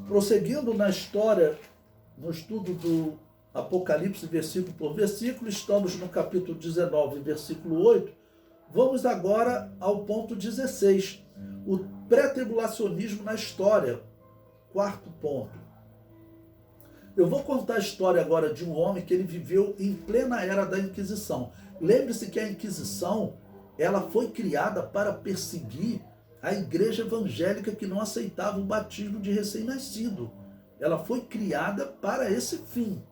Prosseguindo na história, no estudo do Apocalipse, versículo por versículo, estamos no capítulo 19, versículo 8. Vamos agora ao ponto 16, o pré-tribulacionismo na história, quarto ponto. Eu vou contar a história agora de um homem que ele viveu em plena era da Inquisição. Lembre-se que a Inquisição, ela foi criada para perseguir a igreja evangélica que não aceitava o batismo de recém-nascido. Ela foi criada para esse fim,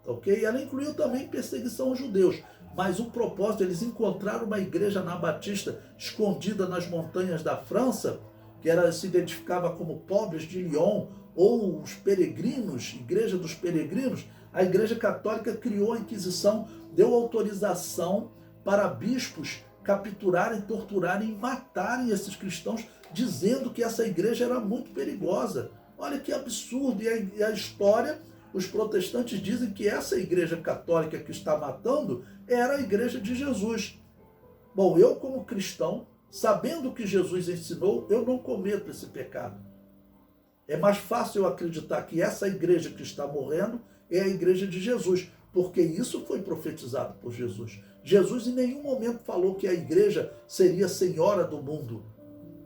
ok? Ela incluiu também perseguição aos judeus, mas o propósito, eles encontraram uma igreja anabatista escondida nas montanhas da França, que se identificava como Pobres de Lyon, ou os peregrinos, Igreja dos Peregrinos. A Igreja Católica criou a Inquisição, deu autorização para bispos capturarem, torturarem e matarem esses cristãos, dizendo que essa igreja era muito perigosa. Olha que absurdo! E a história, os protestantes dizem que essa igreja católica que está matando era a igreja de Jesus. Bom, eu como cristão, sabendo o que Jesus ensinou, eu não cometo esse pecado. É mais fácil eu acreditar que essa igreja que está morrendo é a igreja de Jesus, porque isso foi profetizado por Jesus. Jesus em nenhum momento falou que a igreja seria senhora do mundo.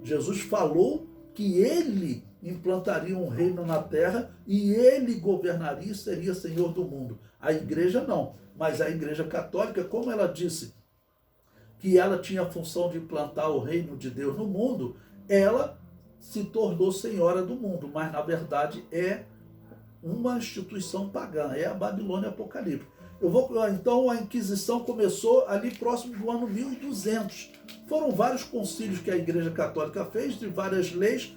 Jesus falou que ele implantaria um reino na terra e ele governaria e seria senhor do mundo. A igreja não, mas a igreja católica, como ela disse que ela tinha a função de implantar o reino de Deus no mundo, ela se tornou senhora do mundo, mas na verdade é uma instituição pagã, é a Babilônia apocalíptica. Então a Inquisição começou ali próximo do ano 1200. Foram vários concílios que a Igreja Católica fez, de várias leis,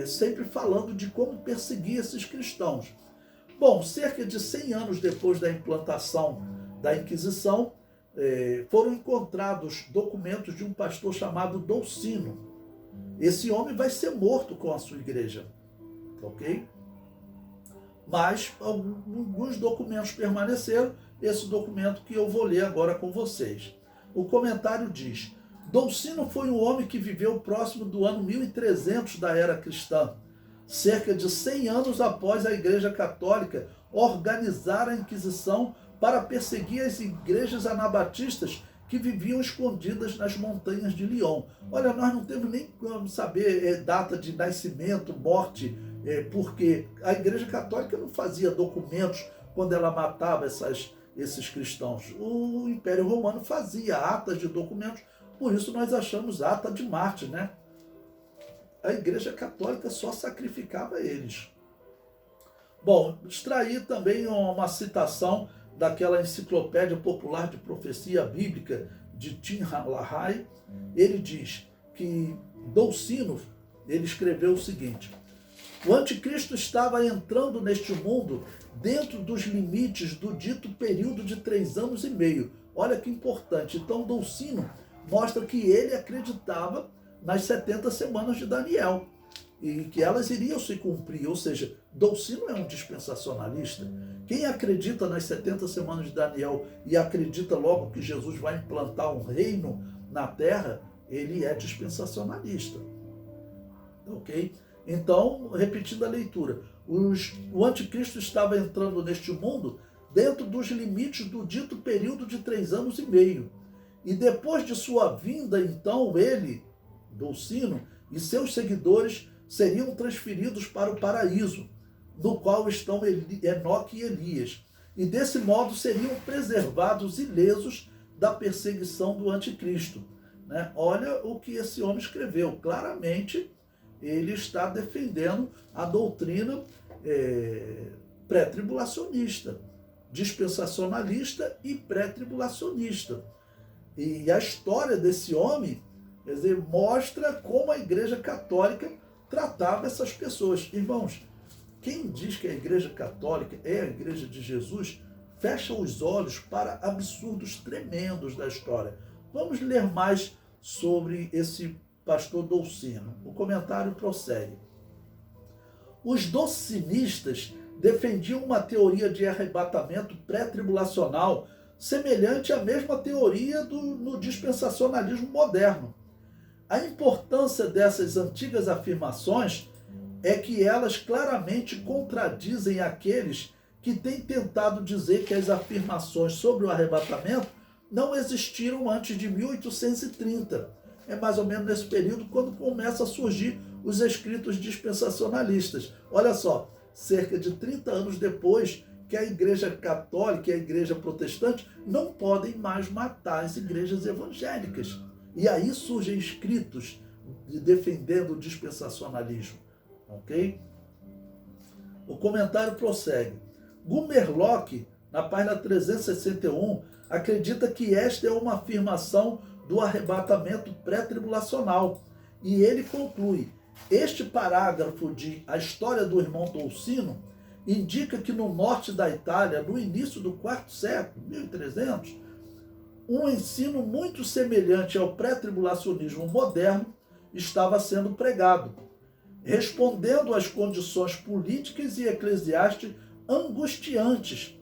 sempre falando de como perseguir esses cristãos. Bom, cerca de 100 anos depois da implantação da Inquisição, foram encontrados documentos de um pastor chamado Dolcino. Esse homem vai ser morto com a sua igreja, ok? Mas alguns documentos permaneceram, esse documento que eu vou ler agora com vocês. O comentário diz: Dolcino foi um homem que viveu próximo do ano 1300 da era cristã, cerca de 100 anos após a Igreja Católica organizar a Inquisição para perseguir as igrejas anabatistas que viviam escondidas nas montanhas de Lyon. Olha, nós não temos nem como saber data de nascimento, morte, porque a Igreja Católica não fazia documentos quando ela matava esses cristãos. O Império Romano fazia atas de documentos, por isso nós achamos ata de Marte, né? A Igreja Católica só sacrificava eles. Bom, extraí também uma citação daquela enciclopédia popular de profecia bíblica de Tim LaHaye. Ele diz que Dolcino, ele escreveu o seguinte: o anticristo estava entrando neste mundo dentro dos limites do dito período de 3 anos e meio. Olha que importante. Então Dolcino mostra que ele acreditava nas 70 semanas de Daniel e que elas iriam se cumprir, ou seja, Dolcino é um dispensacionalista. Quem acredita nas 70 semanas de Daniel e acredita logo que Jesus vai implantar um reino na terra, ele é dispensacionalista. Ok? Então, repetindo a leitura, o anticristo estava entrando neste mundo dentro dos limites do dito período de 3 anos e meio. E depois de sua vinda, então, ele, Dolcino, e seus seguidores seriam transferidos para o paraíso, no qual estão Enoque e Elias. E desse modo seriam preservados ilesos da perseguição do anticristo. Né? Olha o que esse homem escreveu. Claramente, ele está defendendo a doutrina pré-tribulacionista, dispensacionalista e pré-tribulacionista. E a história desse homem, quer dizer, mostra como a Igreja Católica tratava essas pessoas. Irmãos, quem diz que a Igreja Católica é a Igreja de Jesus, fecha os olhos para absurdos tremendos da história. Vamos ler mais sobre esse pastor Dolcino. O comentário prossegue. Os dolcinistas defendiam uma teoria de arrebatamento pré-tribulacional semelhante à mesma teoria no dispensacionalismo moderno. A importância dessas antigas afirmações é que elas claramente contradizem aqueles que têm tentado dizer que as afirmações sobre o arrebatamento não existiram antes de 1830. É mais ou menos nesse período quando começa a surgir os escritos dispensacionalistas. Olha só, cerca de 30 anos depois que a Igreja Católica e a Igreja Protestante não podem mais matar as igrejas evangélicas. E aí surgem escritos defendendo o dispensacionalismo. Ok? O comentário prossegue. Gumerlock, na página 361, acredita que esta é uma afirmação do arrebatamento pré-tribulacional. E ele conclui, este parágrafo de A História do Irmão Dolcino indica que no norte da Itália, no início do quarto século, 1300, um ensino muito semelhante ao pré-tribulacionismo moderno estava sendo pregado, respondendo às condições políticas e eclesiásticas angustiantes.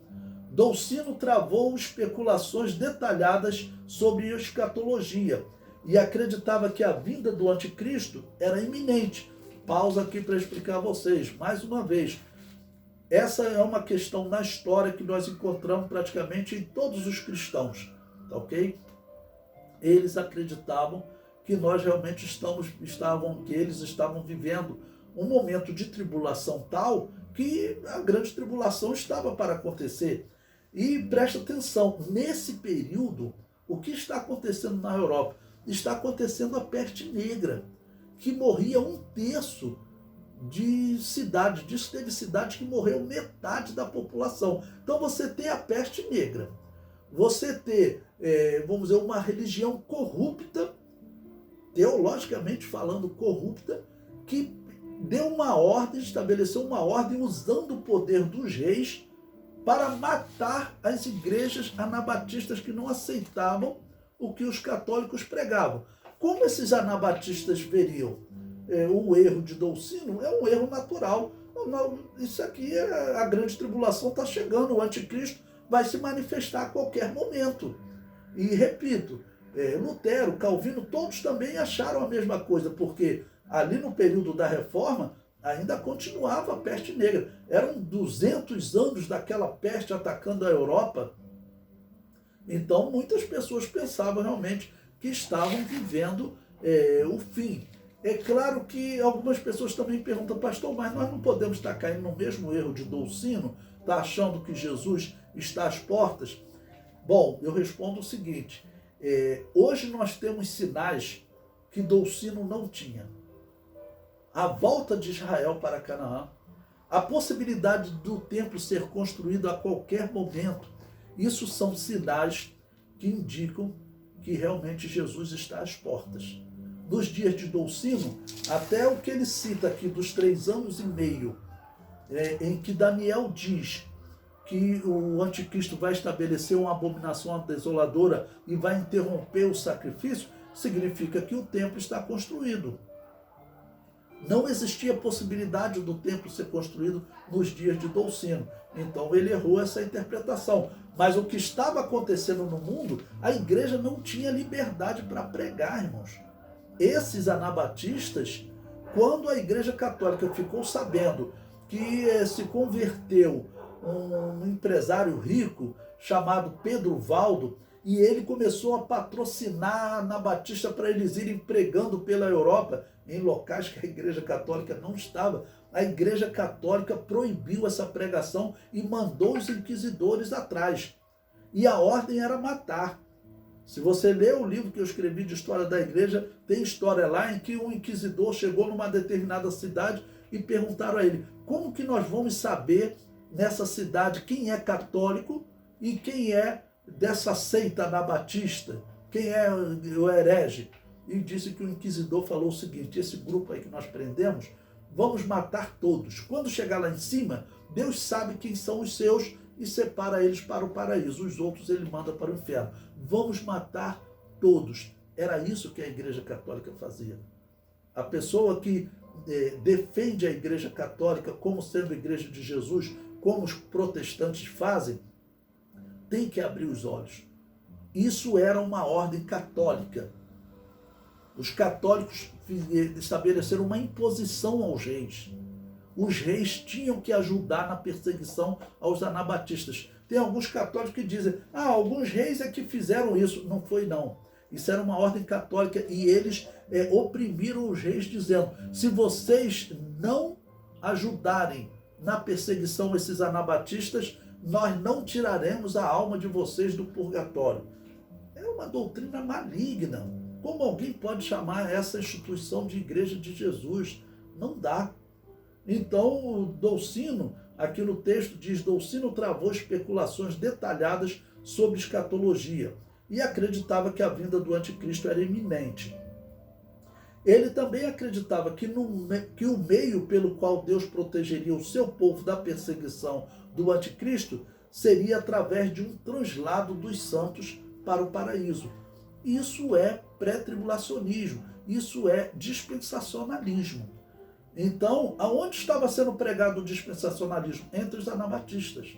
Dolcino travou especulações detalhadas sobre a escatologia e acreditava que a vinda do anticristo era iminente. Pausa aqui para explicar a vocês, mais uma vez. Essa é uma questão na história que nós encontramos praticamente em todos os cristãos, tá ok? Eles acreditavam que nós realmente que eles estavam vivendo um momento de tribulação tal que a grande tribulação estava para acontecer. E presta atenção, nesse período, o que está acontecendo na Europa? Está acontecendo a peste negra, que morria 1/3 de cidade. Disso teve cidade que morreu metade da população. Então você tem a peste negra, você tem, vamos dizer, uma religião corrupta, teologicamente falando corrupta, que deu uma ordem, estabeleceu uma ordem usando o poder dos reis para matar as igrejas anabatistas que não aceitavam o que os católicos pregavam. Como esses anabatistas veriam o erro de Dolcino? É um erro natural. Isso aqui, a grande tribulação está chegando, o anticristo vai se manifestar a qualquer momento. E repito, Lutero, Calvino, todos também acharam a mesma coisa, porque ali no período da Reforma ainda continuava a peste negra. Eram 200 anos daquela peste atacando a Europa. Então muitas pessoas pensavam realmente que estavam vivendo o fim. É claro que algumas pessoas também perguntam, pastor, mas nós não podemos estar caindo no mesmo erro de Dolcino, está achando que Jesus está às portas? Bom, eu respondo o seguinte, hoje nós temos sinais que Dolcino não tinha. A volta de Israel para Canaã, a possibilidade do templo ser construído a qualquer momento, isso são sinais que indicam que realmente Jesus está às portas. Nos dias de Dolcino, até o que ele cita aqui dos 3 anos e meio, em que Daniel diz que o anticristo vai estabelecer uma abominação desoladora e vai interromper o sacrifício, significa que o templo está construído. Não existia possibilidade do templo ser construído nos dias de Dolcino. Então ele errou essa interpretação. Mas o que estava acontecendo no mundo, a igreja não tinha liberdade para pregar, irmãos. Esses anabatistas, quando a Igreja Católica ficou sabendo que se converteu um empresário rico chamado Pedro Valdo, e ele começou a patrocinar a anabatista para eles irem pregando pela Europa, em locais que a Igreja Católica não estava. A Igreja Católica proibiu essa pregação e mandou os inquisidores atrás. E a ordem era matar. Se você ler o livro que eu escrevi de história da igreja, tem história lá em que um inquisidor chegou numa determinada cidade e perguntaram a ele, como que nós vamos saber nessa cidade quem é católico e quem é dessa seita anabatista, quem é o herege? E disse que o inquisidor falou o seguinte, esse grupo aí que nós prendemos, vamos matar todos. Quando chegar lá em cima, Deus sabe quem são os seus e separa eles para o paraíso. Os outros ele manda para o inferno. Vamos matar todos. Era isso que a Igreja Católica fazia. A pessoa que defende a Igreja Católica como sendo a Igreja de Jesus, como os protestantes fazem, tem que abrir os olhos. Isso era uma ordem católica. Os católicos estabeleceram uma imposição aos reis. os reis tinham que ajudar na perseguição aos anabatistas. Tem alguns católicos que dizem, alguns reis é que fizeram isso. Não foi, não. Isso era uma ordem católica e eles oprimiram os reis dizendo, se vocês não ajudarem na perseguição a esses anabatistas, nós não tiraremos a alma de vocês do purgatório. É uma doutrina maligna. Como alguém pode chamar essa instituição de Igreja de Jesus? Não dá. Então, o Dolcino, aqui no texto diz, Dolcino travou especulações detalhadas sobre escatologia e acreditava que a vinda do anticristo era iminente. Ele também acreditava que o meio pelo qual Deus protegeria o seu povo da perseguição do anticristo seria através de um translado dos santos para o paraíso. Isso é pré-tribulacionismo, isso é dispensacionalismo. Então, aonde estava sendo pregado o dispensacionalismo? Entre os anabatistas.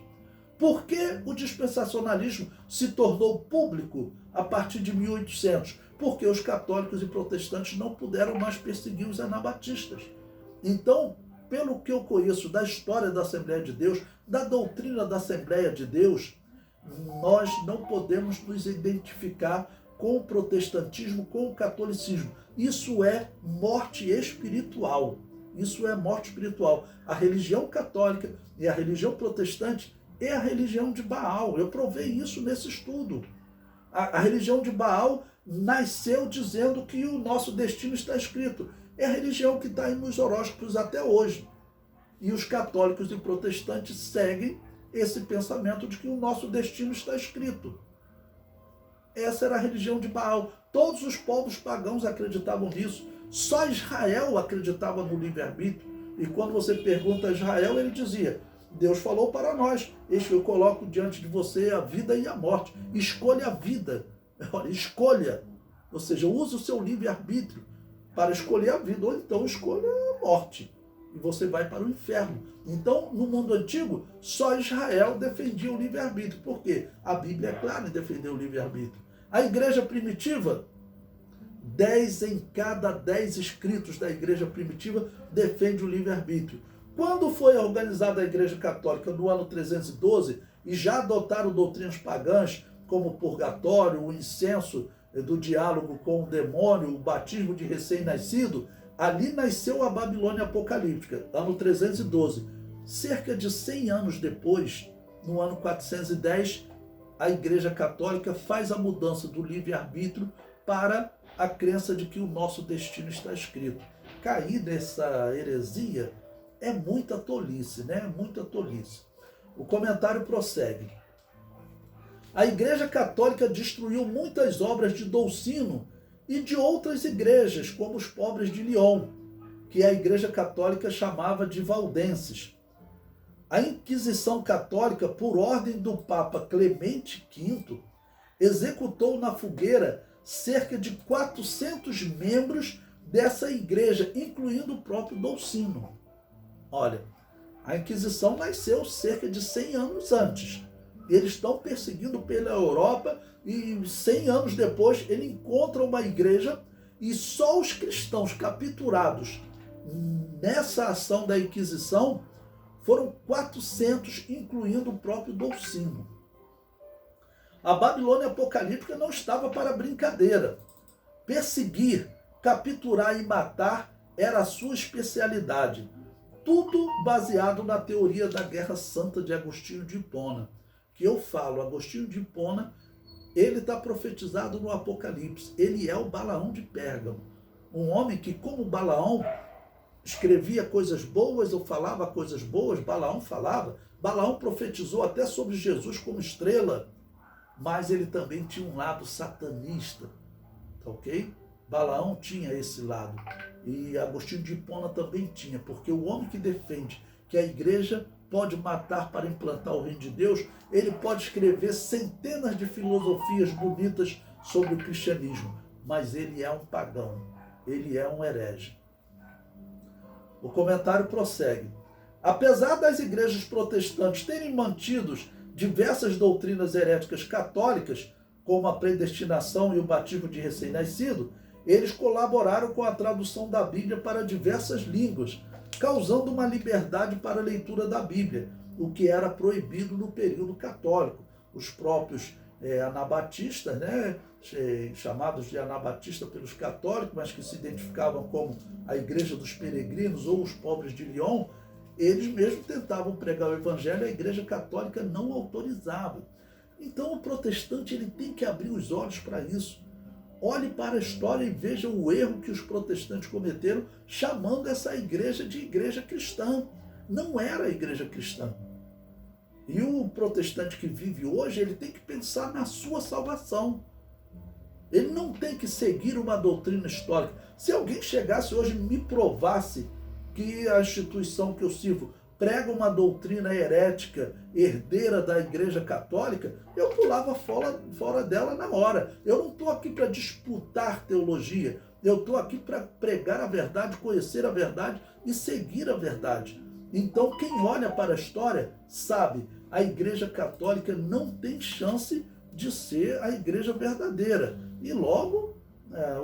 Por que o dispensacionalismo se tornou público a partir de 1800? Porque os católicos e protestantes não puderam mais perseguir os anabatistas. Então, pelo que eu conheço da história da Assembleia de Deus, da doutrina da Assembleia de Deus, nós não podemos nos identificar com o protestantismo, com o catolicismo. Isso é morte espiritual. Isso é morte espiritual. A religião católica e a religião protestante é a religião de Baal. Eu provei isso nesse estudo. A religião de Baal nasceu dizendo que o nosso destino está escrito. É a religião que está aí nos horóscopos até hoje. E os católicos e protestantes seguem esse pensamento de que o nosso destino está escrito. Essa era a religião de Baal. Todos os povos pagãos acreditavam nisso. Só Israel acreditava no livre-arbítrio. E quando você pergunta a Israel, ele dizia, Deus falou para nós, eis que eu coloco diante de você a vida e a morte. Escolha a vida. Olha, escolha. Ou seja, use o seu livre-arbítrio para escolher a vida, ou então escolha a morte. E você vai para o inferno. Então, no mundo antigo, só Israel defendia o livre-arbítrio. Por quê? A Bíblia é clara em defender o livre-arbítrio. A igreja primitiva, 10 em cada 10 escritos da igreja primitiva defende o livre-arbítrio. Quando foi organizada a igreja católica no ano 312 e já adotaram doutrinas pagãs, como o purgatório, o incenso do diálogo com o demônio, o batismo de recém-nascido, ali nasceu a Babilônia apocalíptica, ano 312. Cerca de 100 anos depois, no ano 410, a Igreja Católica faz a mudança do livre-arbítrio para a crença de que o nosso destino está escrito. Cair nessa heresia é muita tolice, né? Muita tolice. O comentário prossegue. A Igreja Católica destruiu muitas obras de Dolcino e de outras igrejas, como os pobres de Lyon, que a Igreja Católica chamava de valdenses. A Inquisição Católica, por ordem do Papa Clemente V, executou na fogueira cerca de 400 membros dessa igreja, incluindo o próprio Dolcino. Olha, a Inquisição nasceu cerca de 100 anos antes. Eles estão perseguindo pela Europa e 100 anos depois ele encontra uma igreja e só os cristãos capturados nessa ação da Inquisição foram 400, incluindo o próprio Dolcino. A Babilônia apocalíptica não estava para brincadeira. Perseguir, capturar e matar era a sua especialidade. Tudo baseado na teoria da Guerra Santa de Agostinho de Hipona. Que eu falo, Agostinho de Hipona, ele está profetizado no Apocalipse. Ele é o Balaão de Pérgamo. Um homem que, como Balaão, escrevia coisas boas ou falava coisas boas, Balaão falava. Balaão profetizou até sobre Jesus como estrela, mas ele também tinha um lado satanista, tá ok? Balaão tinha esse lado e Agostinho de Hipona também tinha, porque o homem que defende que a igreja pode matar para implantar o reino de Deus, ele pode escrever centenas de filosofias bonitas sobre o cristianismo, mas ele é um pagão, ele é um herege. O comentário prossegue. Apesar das igrejas protestantes terem mantido diversas doutrinas heréticas católicas, como a predestinação e o batismo de recém-nascido, eles colaboraram com a tradução da Bíblia para diversas línguas, causando uma liberdade para a leitura da Bíblia, o que era proibido no período católico. Os próprios anabatistas, né, chamados de anabatista pelos católicos, mas que se identificavam como a Igreja dos Peregrinos ou os pobres de Lyon, eles mesmos tentavam pregar o evangelho, a Igreja Católica não autorizava. Então o protestante ele tem que abrir os olhos para isso. Olhe para a história e veja o erro que os protestantes cometeram, chamando essa igreja de igreja cristã. Não era a igreja cristã. E o protestante que vive hoje, ele tem que pensar na sua salvação. Ele não tem que seguir uma doutrina histórica. Se alguém chegasse hoje e me provasse que a instituição que eu sirvo prega uma doutrina herética, herdeira da Igreja Católica, eu pulava fora dela na hora. Eu não estou aqui para disputar teologia. Eu estou aqui para pregar a verdade, conhecer a verdade e seguir a verdade. Então, quem olha para a história sabe, a Igreja Católica não tem chance de ser a igreja verdadeira. E logo,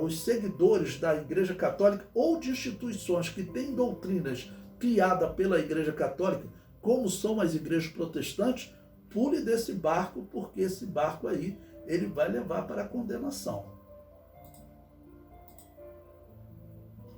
os seguidores da Igreja Católica ou de instituições que têm doutrinas criadas pela Igreja Católica, como são as igrejas protestantes, pule desse barco, porque esse barco aí ele vai levar para a condenação.